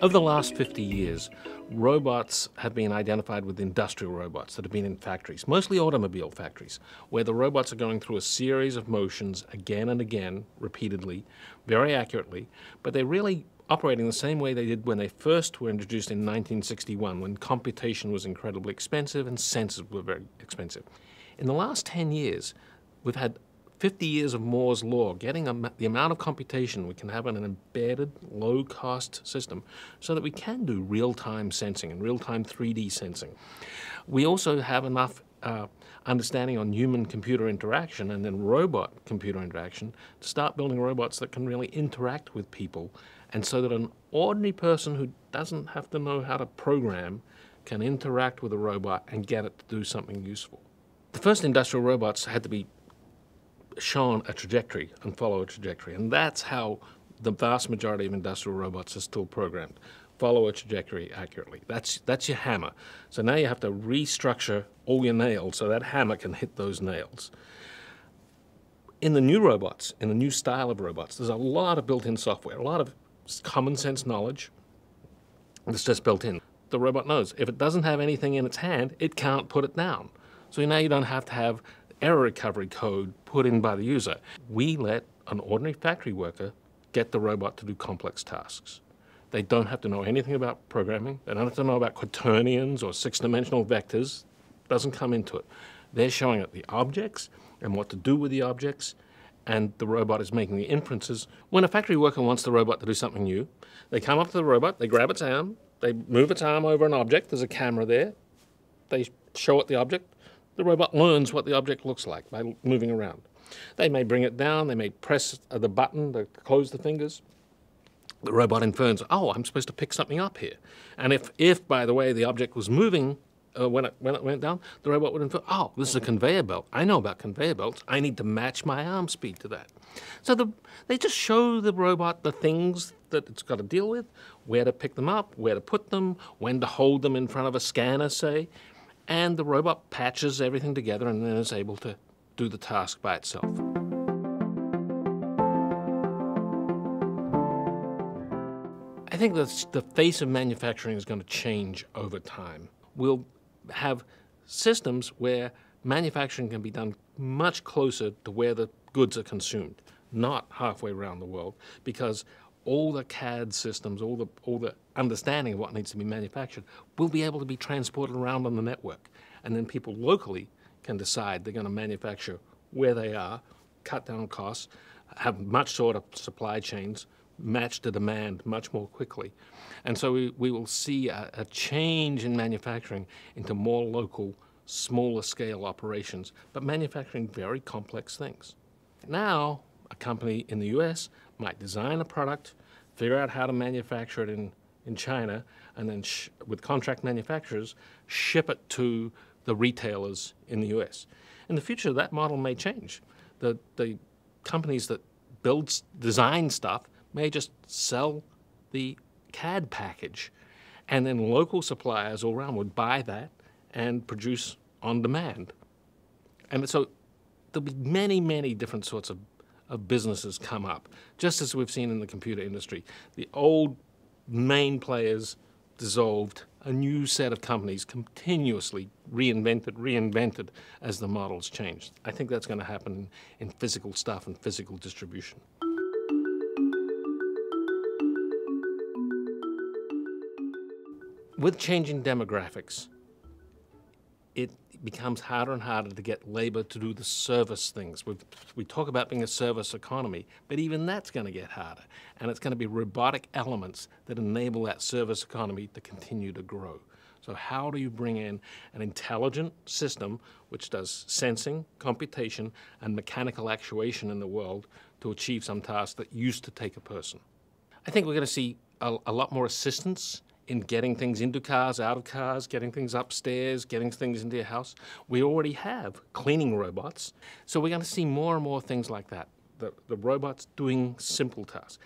Over the last 50 years, robots have been identified with industrial robots that have been in factories, mostly automobile factories, where the robots are going through a series of motions again and again, repeatedly, very accurately, but they're really operating the same way they did when they first were introduced in 1961, when computation was incredibly expensive and sensors were very expensive. In the last 10 years, we've had 50 years of Moore's law, getting the amount of computation we can have in an embedded, low-cost system so that we can do real-time sensing and real-time 3D sensing. We also have enough understanding on human-computer interaction and then robot-computer interaction to start building robots that can really interact with people, and so that an ordinary person who doesn't have to know how to program can interact with a robot and get it to do something useful. The first industrial robots had to be shown a trajectory and follow a trajectory, and that's how the vast majority of industrial robots are still programmed. Follow a trajectory accurately. That's your hammer. So now you have to restructure all your nails so that hammer can hit those nails. In the new robots, in the new style of robots, there's a lot of built-in software, a lot of common sense knowledge that's just built in. The robot knows if it doesn't have anything in its hand, it can't put it down. So now you don't have to have error recovery code put in by the user. We let an ordinary factory worker get the robot to do complex tasks. They don't have to know anything about programming. They don't have to know about quaternions or six-dimensional vectors. It doesn't come into it. They're showing it the objects and what to do with the objects, and the robot is making the inferences. When a factory worker wants the robot to do something new, they come up to the robot, they grab its arm, they move its arm over an object, there's a camera there, they show it the object. The robot learns what the object looks like by moving around. They may bring it down, they may press the button to close the fingers. The robot infers, oh, I'm supposed to pick something up here. And if by the way, the object was moving when it went down, the robot would infer, oh, this is a conveyor belt. I know about conveyor belts. I need to match my arm speed to that. So they just show the robot the things that it's got to deal with, where to pick them up, where to put them, when to hold them in front of a scanner, say, and the robot patches everything together and then is able to do the task by itself. I think that the face of manufacturing is going to change over time. We'll have systems where manufacturing can be done much closer to where the goods are consumed, not halfway around the world, because all the CAD systems, all the understanding of what needs to be manufactured will be able to be transported around on the network. And then people locally can decide they're going to manufacture where they are, cut down costs, have much shorter supply chains, match the demand much more quickly. And so we will see a change in manufacturing into more local, smaller scale operations, but manufacturing very complex things. Now, a company in the US might design a product, figure out how to manufacture it in China, and then with contract manufacturers, ship it to the retailers in the US. In the future, that model may change. The companies that design stuff may just sell the CAD package, and then local suppliers all around would buy that and produce on demand. And so there'll be many, many different sorts of businesses come up, just as we've seen in the computer industry. The old main players dissolved, a new set of companies continuously reinvented as the models changed. I think that's going to happen in physical stuff and physical distribution. With changing demographics, it becomes harder and harder to get labor to do the service things. We talk about being a service economy, but even that's going to get harder. And it's going to be robotic elements that enable that service economy to continue to grow. So how do you bring in an intelligent system which does sensing, computation, and mechanical actuation in the world to achieve some task that used to take a person? I think we're going to see a lot more assistance in getting things into cars, out of cars, getting things upstairs, getting things into your house. We already have cleaning robots, so we're going to see more and more things like that. The robots doing simple tasks.